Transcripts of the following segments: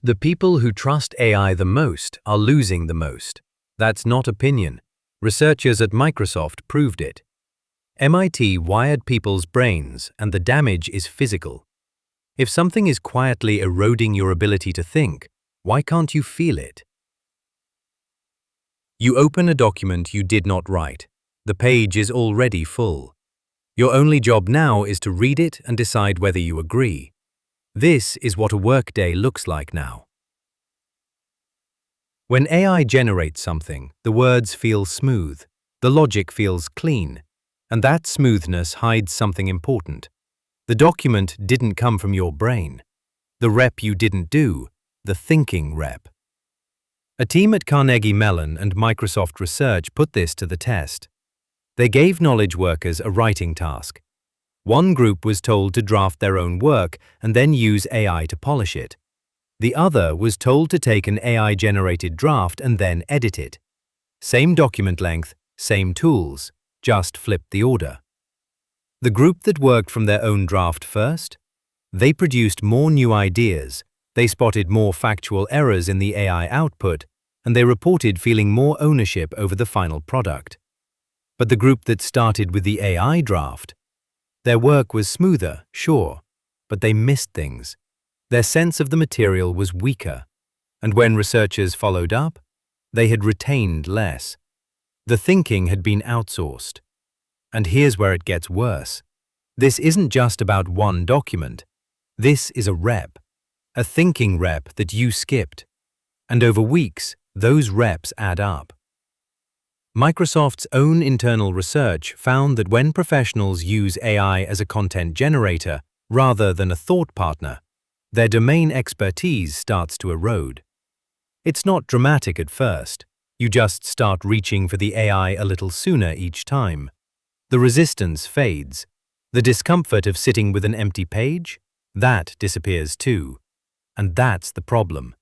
The people who trust AI the most are losing the most. That's not opinion. Researchers at Microsoft proved it. MIT wired people's brains, and the damage is physical. If something is quietly eroding your ability to think, why can't you feel it? You open a document you did not write. The page is already full. Your only job now is to read it and decide whether you agree. This is what a workday looks like now. When AI generates something, the words feel smooth, the logic feels clean, and that smoothness hides something important. The document didn't come from your brain. The rep you didn't do, the thinking rep. A team at Carnegie Mellon and Microsoft Research put this to the test. They gave knowledge workers a writing task. One group was told to draft their own work and then use AI to polish it. The other was told to take an AI-generated draft and then edit it. Same document length, same tools, just flipped the order. The group that worked from their own draft first, they produced more new ideas, they spotted more factual errors in the AI output, and they reported feeling more ownership over the final product. But the group that started with the AI draft, their work was smoother, sure, but they missed things. Their sense of the material was weaker, and when researchers followed up, they had retained less. The thinking had been outsourced. And here's where it gets worse. This isn't just about one document. This is a rep, a thinking rep that you skipped. And over weeks, those reps add up. Microsoft's own internal research found that when professionals use AI as a content generator rather than a thought partner, their domain expertise starts to erode. It's not dramatic at first. You just start reaching for the AI a little sooner each time. The resistance fades. The discomfort of sitting with an empty page, that disappears too. And that's the problem.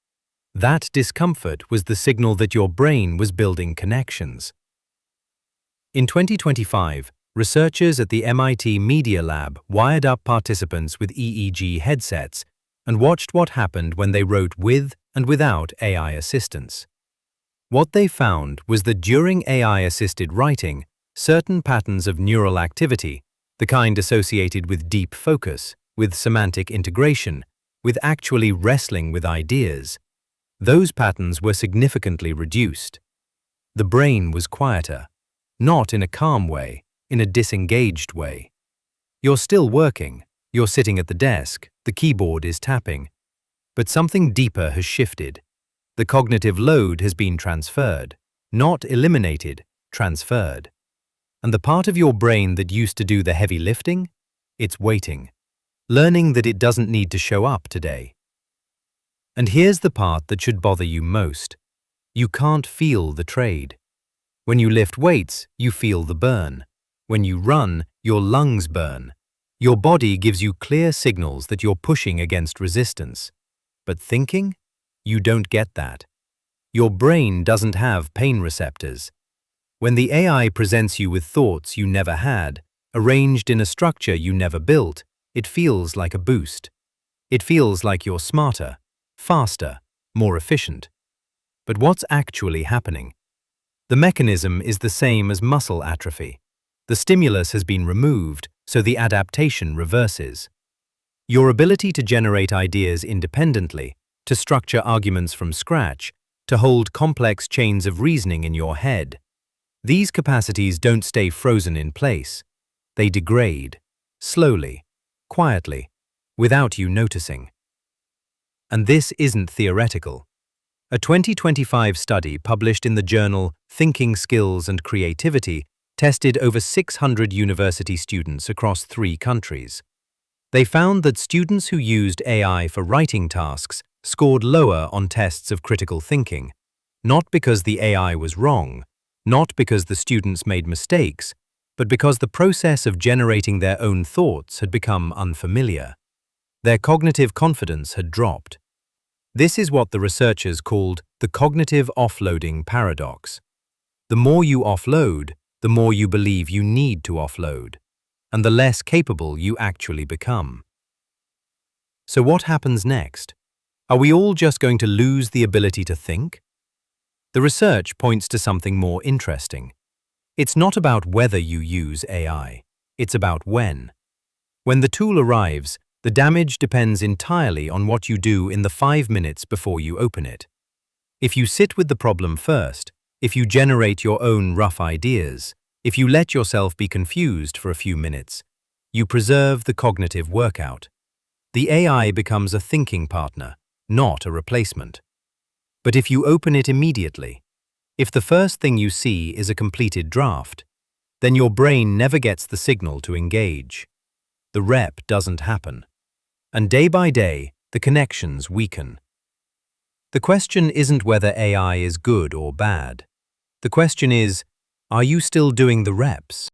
That discomfort was the signal that your brain was building connections. In 2025, researchers at the MIT Media Lab wired up participants with EEG headsets and watched what happened when they wrote with and without AI assistance. What they found was that during AI-assisted writing, certain patterns of neural activity, the kind associated with deep focus, with semantic integration, with actually wrestling with ideas, those patterns were significantly reduced. The brain was quieter. Not in a calm way, in a disengaged way. You're still working, you're sitting at the desk, the keyboard is tapping. But something deeper has shifted. The cognitive load has been transferred. Not eliminated, transferred. And the part of your brain that used to do the heavy lifting? It's waiting. Learning that it doesn't need to show up today. And here's the part that should bother you most. You can't feel the trade. When you lift weights, you feel the burn. When you run, your lungs burn. Your body gives you clear signals that you're pushing against resistance. But thinking? You don't get that. Your brain doesn't have pain receptors. When the AI presents you with thoughts you never had, arranged in a structure you never built, it feels like a boost. It feels like you're smarter, faster, more efficient. But what's actually happening? The mechanism is the same as muscle atrophy. The stimulus has been removed, so the adaptation reverses. Your ability to generate ideas independently, to structure arguments from scratch, to hold complex chains of reasoning in your head. These capacities don't stay frozen in place. They degrade, slowly, quietly, without you noticing. And this isn't theoretical. A 2025 study published in the journal Thinking Skills and Creativity tested over 600 university students across 3 countries. They found that students who used AI for writing tasks scored lower on tests of critical thinking, not because the AI was wrong, not because the students made mistakes, but because the process of generating their own thoughts had become unfamiliar. Their cognitive confidence had dropped. This is what the researchers called the cognitive offloading paradox. The more you offload, the more you believe you need to offload, and the less capable you actually become. So what happens next? Are we all just going to lose the ability to think? The research points to something more interesting. It's not about whether you use AI, it's about when. When the tool arrives, the damage depends entirely on what you do in the 5 minutes before you open it. If you sit with the problem first, if you generate your own rough ideas, if you let yourself be confused for a few minutes, you preserve the cognitive workout. The AI becomes a thinking partner, not a replacement. But if you open it immediately, if the first thing you see is a completed draft, then your brain never gets the signal to engage. The rep doesn't happen. And day by day, the connections weaken. The question isn't whether AI is good or bad. The question is, are you still doing the reps?